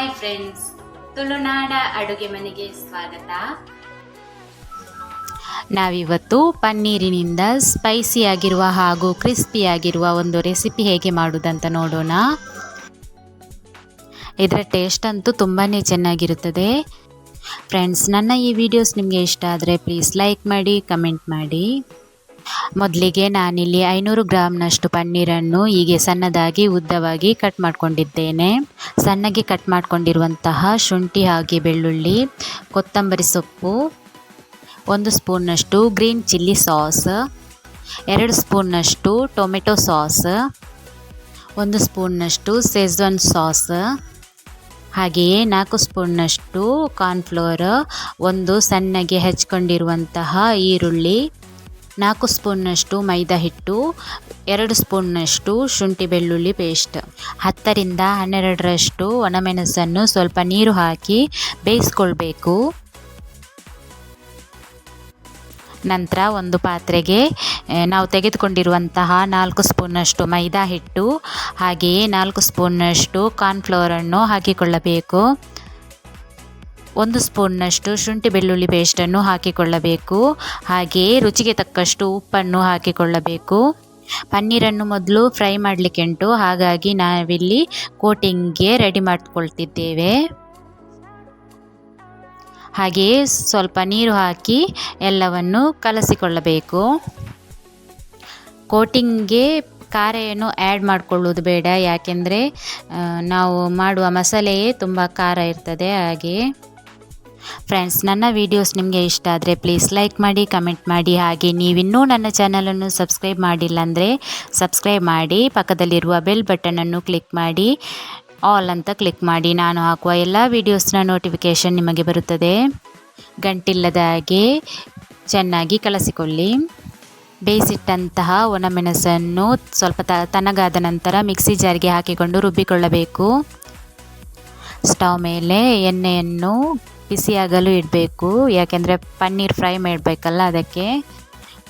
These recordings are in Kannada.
ಹಾಯ್ ಫ್ರೆಂಡ್ಸ್, ತುಳುನಾಡ ಅಡುಗೆ ಮನೆಗೆ ಸ್ವಾಗತ. ನಾವಿವತ್ತು ಪನ್ನೀರಿನಿಂದ ಸ್ಪೈಸಿಯಾಗಿರುವ ಹಾಗೂ ಕ್ರಿಸ್ಪಿಯಾಗಿರುವ ಒಂದು ರೆಸಿಪಿ ಹೇಗೆ ಮಾಡುವುದಂತ ನೋಡೋಣ. ಇದರ ಟೇಸ್ಟ್ ಅಂತೂ ತುಂಬಾ ಚೆನ್ನಾಗಿರುತ್ತದೆ. ಫ್ರೆಂಡ್ಸ್, ನನ್ನ ಈ ವಿಡಿಯೋಸ್ ನಿಮಗೆ ಇಷ್ಟ ಆದರೆ ಪ್ಲೀಸ್ ಲೈಕ್ ಮಾಡಿ, ಕಮೆಂಟ್ ಮಾಡಿ. ಮೊದಲಿಗೆ ನಾನಿಲ್ಲಿ 500 ಗ್ರಾಮ್ನಷ್ಟು ಪನ್ನೀರನ್ನು ಹೀಗೆ ಸಣ್ಣದಾಗಿ ಉದ್ದವಾಗಿ ಕಟ್ ಮಾಡ್ಕೊಂಡಿದ್ದೇನೆ. ಸಣ್ಣಗೆ ಕಟ್ ಮಾಡ್ಕೊಂಡಿರುವಂತಹ ಶುಂಠಿ ಹಾಗೆ ಬೆಳ್ಳುಳ್ಳಿ, ಕೊತ್ತಂಬರಿ ಸೊಪ್ಪು, 1 ಸ್ಪೂನ್ನಷ್ಟು ಗ್ರೀನ್ ಚಿಲ್ಲಿ ಸಾಸ್, 2 ಸ್ಪೂನ್ನಷ್ಟು ಟೊಮೆಟೊ ಸಾಸ್, 1 ಸ್ಪೂನ್ನಷ್ಟು ಶೇಜ್ವಾನ್ ಸಾಸ್, ಹಾಗೆಯೇ 4 ಸ್ಪೂನ್ನಷ್ಟು ಕಾರ್ನ್ಫ್ಲೋರ್, 1 ಸಣ್ಣಗೆ ಹೆಚ್ಚಿಕೊಂಡಿರುವಂತಹ ಈರುಳ್ಳಿ, 4 ಸ್ಪೂನ್ನಷ್ಟು ಮೈದಾ ಹಿಟ್ಟು, 2 ಸ್ಪೂನ್ನಷ್ಟು ಶುಂಠಿ ಬೆಳ್ಳುಳ್ಳಿ ಪೇಸ್ಟ್, 10 ರಿಂದ 12ರಷ್ಟು ಒಣಮೆಣಸನ್ನು ಸ್ವಲ್ಪ ನೀರು ಹಾಕಿ ಬೇಯಿಸ್ಕೊಳ್ಬೇಕು. ನಂತರ ಒಂದು ಪಾತ್ರೆಗೆ ನಾವು ತೆಗೆದುಕೊಂಡಿರುವಂತಹ 4 ಸ್ಪೂನ್ನಷ್ಟು ಮೈದಾ ಹಿಟ್ಟು ಹಾಗೆಯೇ 4 ಸ್ಪೂನ್ನಷ್ಟು ಕಾರ್ನ್ಫ್ಲೋರನ್ನು ಹಾಕಿಕೊಳ್ಳಬೇಕು. 1 ಸ್ಪೂನ್ನಷ್ಟು ಶುಂಠಿ ಬೆಳ್ಳುಳ್ಳಿ ಪೇಸ್ಟನ್ನು ಹಾಕಿಕೊಳ್ಳಬೇಕು. ಹಾಗೆಯೇ ರುಚಿಗೆ ತಕ್ಕಷ್ಟು ಉಪ್ಪನ್ನು ಹಾಕಿಕೊಳ್ಳಬೇಕು. ಪನ್ನೀರನ್ನು ಮೊದಲು ಫ್ರೈ ಮಾಡಲಿಕ್ಕೆ ಉಂಟು, ಹಾಗಾಗಿ ನಾವಿಲ್ಲಿ ಕೋಟಿಂಗ್ಗೆ ರೆಡಿ ಮಾಡಿಕೊಳ್ತಿದ್ದೇವೆ. ಹಾಗೆಯೇ ಸ್ವಲ್ಪ ನೀರು ಹಾಕಿ ಎಲ್ಲವನ್ನು ಕಲಸಿಕೊಳ್ಳಬೇಕು. ಕೋಟಿಂಗ್ಗೆ ಖಾರ ಏನು ಆ್ಯಡ್ ಮಾಡಿಕೊಳ್ಳುವುದು ಬೇಡ, ಯಾಕೆಂದರೆ ನಾವು ಮಾಡುವ ಮಸಾಲೆಯೇ ತುಂಬ ಖಾರ ಇರ್ತದೆ. ಹಾಗೆ ಫ್ರೆಂಡ್ಸ್, ನನ್ನ ವಿಡಿಯೋಸ್ ನಿಮಗೆ ಇಷ್ಟ ಆದರೆ ಪ್ಲೀಸ್ ಲೈಕ್ ಮಾಡಿ, ಕಮೆಂಟ್ ಮಾಡಿ. ಹಾಗೆ ನೀವಿನ್ನೂ ನನ್ನ ಚಾನಲನ್ನು ಸಬ್ಸ್ಕ್ರೈಬ್ ಮಾಡಿಲ್ಲ ಅಂದರೆ ಸಬ್ಸ್ಕ್ರೈಬ್ ಮಾಡಿ, ಪಕ್ಕದಲ್ಲಿರುವ ಬೆಲ್ ಬಟನನ್ನು ಕ್ಲಿಕ್ ಮಾಡಿ, ಆಲ್ ಅಂತ ಕ್ಲಿಕ್ ಮಾಡಿ. ನಾನು ಹಾಕುವ ಎಲ್ಲ ವೀಡಿಯೋಸ್ನ ನೋಟಿಫಿಕೇಷನ್ ನಿಮಗೆ ಬರುತ್ತದೆ. ಗಂಟಿಲ್ಲದ ಹಾಗೆ ಚೆನ್ನಾಗಿ ಕಲಸಿಕೊಳ್ಳಿ. ಬೇಯಿಸಿಟ್ಟಂತಹ ಒಣಮೆಣಸನ್ನು ಸ್ವಲ್ಪ ತಣ್ಣಗಾದ ನಂತರ ಮಿಕ್ಸಿ ಜಾರ್ಗೆ ಹಾಕಿಕೊಂಡು ರುಬ್ಬಿಕೊಳ್ಳಬೇಕು. ಸ್ಟವ್ ಮೇಲೆ ಎಣ್ಣೆಯನ್ನು ಬಿಸಿಯಾಗಲು ಇಡಬೇಕು, ಯಾಕೆಂದರೆ ಪನ್ನೀರ್ ಫ್ರೈ ಮಾಡಬೇಕಲ್ಲ, ಅದಕ್ಕೆ.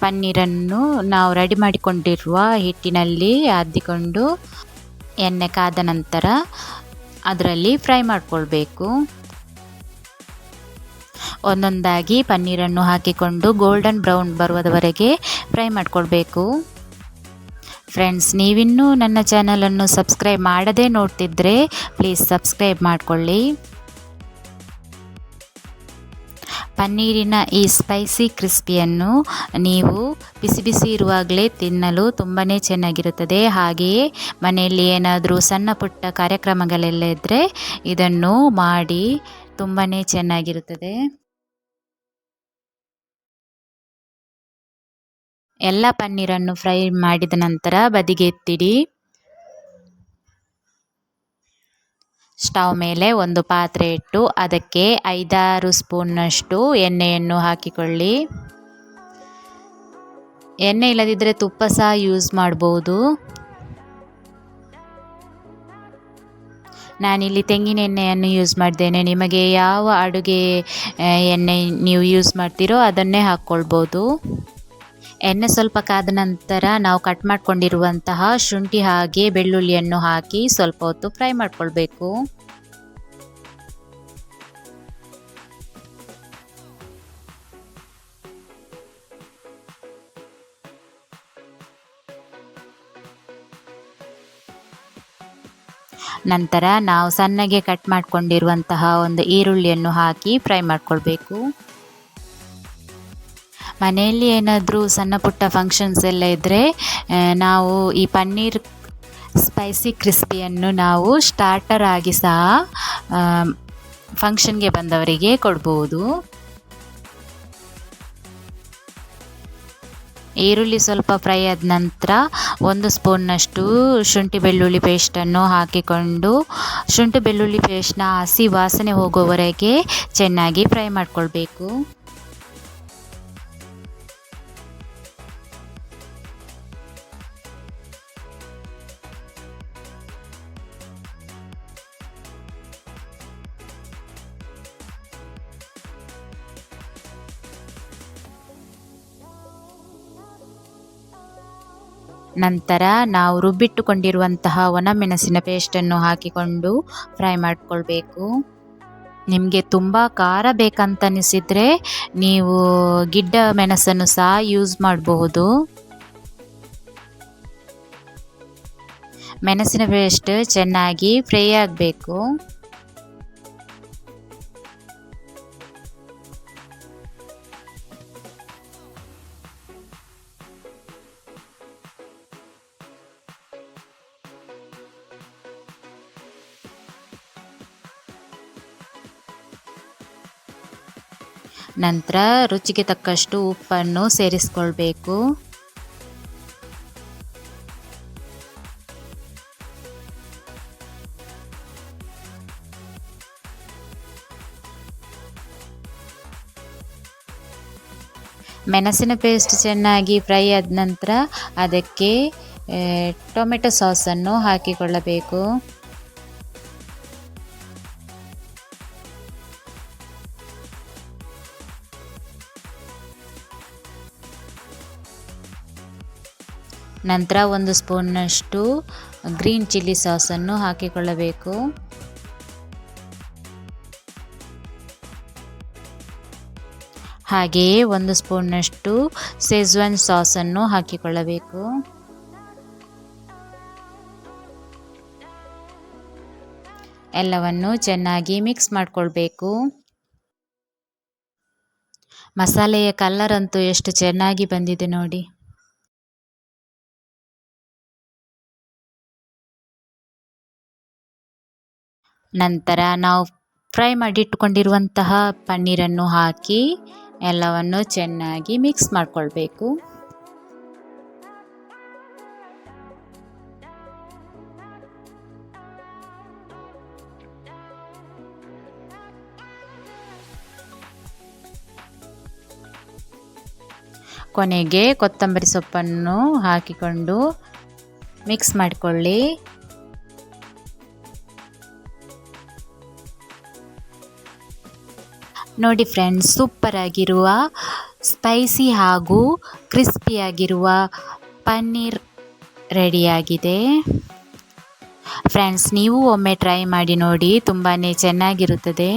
ಪನ್ನೀರನ್ನು ನಾವು ರೆಡಿ ಮಾಡಿಕೊಂಡಿರುವ ಹಿಟ್ಟಿನಲ್ಲಿ ಅದ್ದಿಕೊಂಡು ಎಣ್ಣೆ ಕಾದ ನಂತರ ಅದರಲ್ಲಿ ಫ್ರೈ ಮಾಡಿಕೊಳ್ಬೇಕು. ಒಂದೊಂದಾಗಿ ಪನ್ನೀರನ್ನು ಹಾಕಿಕೊಂಡು ಗೋಲ್ಡನ್ ಬ್ರೌನ್ ಬರುವುದವರೆಗೆ ಫ್ರೈ ಮಾಡಿಕೊಳ್ಬೇಕು. ಫ್ರೆಂಡ್ಸ್, ನೀವಿನ್ನೂ ನನ್ನ ಚಾನಲನ್ನು ಸಬ್ಸ್ಕ್ರೈಬ್ ಮಾಡದೇ ನೋಡ್ತಿದ್ದರೆ ಪ್ಲೀಸ್ ಸಬ್ಸ್ಕ್ರೈಬ್ ಮಾಡಿಕೊಳ್ಳಿ. ಪನ್ನೀರಿನ ಈ ಸ್ಪೈಸಿ ಕ್ರಿಸ್ಪಿಯನ್ನು ನೀವು ಬಿಸಿ ಬಿಸಿ ಇರುವಾಗಲೇ ತಿನ್ನಲು ತುಂಬಾ ಚೆನ್ನಾಗಿರುತ್ತದೆ. ಹಾಗೆಯೇ ಮನೆಯಲ್ಲಿ ಏನಾದರೂ ಸಣ್ಣ ಪುಟ್ಟ ಕಾರ್ಯಕ್ರಮಗಳೆಲ್ಲ ಇದ್ದರೆ ಇದನ್ನು ಮಾಡಿ ತುಂಬಾ ಚೆನ್ನಾಗಿರುತ್ತದೆ. ಎಲ್ಲ ಪನ್ನೀರನ್ನು ಫ್ರೈ ಮಾಡಿದ ನಂತರ ಬದಿಗೆ ಎತ್ತಿಡಿ. ಸ್ಟವ್ ಮೇಲೆ ಒಂದು ಪಾತ್ರೆ ಇಟ್ಟು ಅದಕ್ಕೆ 5-6 ಸ್ಪೂನ್ನಷ್ಟು ಎಣ್ಣೆಯನ್ನು ಹಾಕಿಕೊಳ್ಳಿ. ಎಣ್ಣೆ ಇಲ್ಲದಿದ್ದರೆ ತುಪ್ಪ ಸಹ ಯೂಸ್ ಮಾಡ್ಬೋದು. ನಾನಿಲ್ಲಿ ತೆಂಗಿನ ಎಣ್ಣೆಯನ್ನು ಯೂಸ್ ಮಾಡಿದ್ದೇನೆ. ನಿಮಗೆ ಯಾವ ಅಡುಗೆ ಎಣ್ಣೆ ನೀವು ಯೂಸ್ ಮಾಡ್ತೀರೋ ಅದನ್ನೇ ಹಾಕ್ಕೊಳ್ಬೋದು. ಎಣ್ಣೆ ಸ್ವಲ್ಪ ಕಾದ ನಂತರ ನಾವು ಕಟ್ ಮಾಡ್ಕೊಂಡಿರುವಂತಹ ಶುಂಠಿ ಹಾಗೆ ಬೆಳ್ಳುಳ್ಳಿಯನ್ನು ಹಾಕಿ ಸ್ವಲ್ಪ ಹೊತ್ತು ಫ್ರೈ ಮಾಡಿಕೊಳ್ಬೇಕು. ನಂತರ ನಾವು ಸಣ್ಣಗೆ ಕಟ್ ಮಾಡ್ಕೊಂಡಿರುವಂತಹ ಒಂದು ಈರುಳ್ಳಿಯನ್ನು ಹಾಕಿ ಫ್ರೈ ಮಾಡಿಕೊಳ್ಬೇಕು. ಮನೆಯಲ್ಲಿ ಏನಾದರೂ ಸಣ್ಣ ಪುಟ್ಟ ಫಂಕ್ಷನ್ಸ್ ಎಲ್ಲ ಇದ್ದರೆ ನಾವು ಈ ಪನ್ನೀರ್ ಸ್ಪೈಸಿ ಕ್ರಿಸ್ಪಿಯನ್ನು ನಾವು ಸ್ಟಾರ್ಟರ್ ಆಗಿ ಸಹ ಫಂಕ್ಷನ್ಗೆ ಬಂದವರಿಗೆ ಕೊಡ್ಬೋದು. ಈರುಳ್ಳಿ ಸ್ವಲ್ಪ ಫ್ರೈ ಆದ ನಂತರ 1 ಸ್ಪೂನ್ನಷ್ಟು ಶುಂಠಿ ಬೆಳ್ಳುಳ್ಳಿ ಪೇಸ್ಟನ್ನು ಹಾಕಿಕೊಂಡು ಶುಂಠಿ ಬೆಳ್ಳುಳ್ಳಿ ಪೇಸ್ಟ್ನ ಹಸಿ ವಾಸನೆ ಹೋಗುವವರೆಗೆ ಚೆನ್ನಾಗಿ ಫ್ರೈ ಮಾಡಿಕೊಳ್ಬೇಕು. ನಂತರ ನಾವು ರುಬ್ಬಿಟ್ಟುಕೊಂಡಿರುವಂತಹ ಒಣಮೆಣಸಿನ ಪೇಸ್ಟನ್ನು ಹಾಕಿಕೊಂಡು ಫ್ರೈ ಮಾಡಿಕೊಳ್ಬೇಕು. ನಿಮಗೆ ತುಂಬ ಖಾರ ಬೇಕಂತನಿಸಿದರೆ ನೀವು ಗಿಡ್ಡ ಮೆಣಸನ್ನು ಸಹ ಯೂಸ್ ಮಾಡಬಹುದು. ಮೆಣಸಿನ ಪೇಸ್ಟ್ ಚೆನ್ನಾಗಿ ಫ್ರೈ ಆಗಬೇಕು. ನಂತರ ರುಚಿಗೆ ತಕ್ಕಷ್ಟು ಉಪ್ಪನ್ನು ಸೇರಿಸ್ಕೊಳ್ಬೇಕು. ಮೆಣಸಿನ ಪೇಸ್ಟ್ ಚೆನ್ನಾಗಿ ಫ್ರೈ ಆದ ನಂತರ ಅದಕ್ಕೆ ಟೊಮೆಟೊ ಸಾಸನ್ನು ಹಾಕಿಕೊಳ್ಳಬೇಕು. ನಂತರ 1 ಸ್ಪೂನ್ನಷ್ಟು ಗ್ರೀನ್ ಚಿಲ್ಲಿ ಸಾಸನ್ನು ಹಾಕಿಕೊಳ್ಳಬೇಕು. ಹಾಗೆಯೇ 1 ಸ್ಪೂನ್ನಷ್ಟು ಶೇಜ್ವಾನ್ ಸಾಸನ್ನು ಹಾಕಿಕೊಳ್ಳಬೇಕು. ಎಲ್ಲವನ್ನು ಚೆನ್ನಾಗಿ ಮಿಕ್ಸ್ ಮಾಡಿಕೊಳ್ಬೇಕು. ಮಸಾಲೆಯ ಕಲರ್ ಅಂತೂ ಎಷ್ಟು ಚೆನ್ನಾಗಿ ಬಂದಿದೆ ನೋಡಿ. ನಂತರ ನಾವು ಫ್ರೈ ಮಾಡಿಟ್ಟುಕೊಂಡಿರುವಂತಹ ಪನ್ನೀರನ್ನು ಹಾಕಿ ಎಲ್ಲವನ್ನು ಚೆನ್ನಾಗಿ ಮಿಕ್ಸ್ ಮಾಡಿಕೊಳ್ಬೇಕು. ಕೊನೆಗೆ ಕೊತ್ತಂಬರಿ ಸೊಪ್ಪನ್ನು ಹಾಕಿಕೊಂಡು ಮಿಕ್ಸ್ ಮಾಡಿಕೊಳ್ಳಿ. ನೋಡಿ ಫ್ರೆಂಡ್ಸ್, ಸೂಪರ್ ಆಗಿರುವ ಸ್ಪೈಸಿ ಹಾಗೂ ಕ್ರಿಸ್ಪಿಯಾಗಿರುವ ಪನ್ನೀರ್ ರೆಡಿಯಾಗಿದೆ. ಫ್ರೆಂಡ್ಸ್, ನೀವು ಒಮ್ಮೆ ಟ್ರೈ ಮಾಡಿ ನೋಡಿ, ತುಂಬಾ ಚೆನ್ನಾಗಿರುತ್ತದೆ.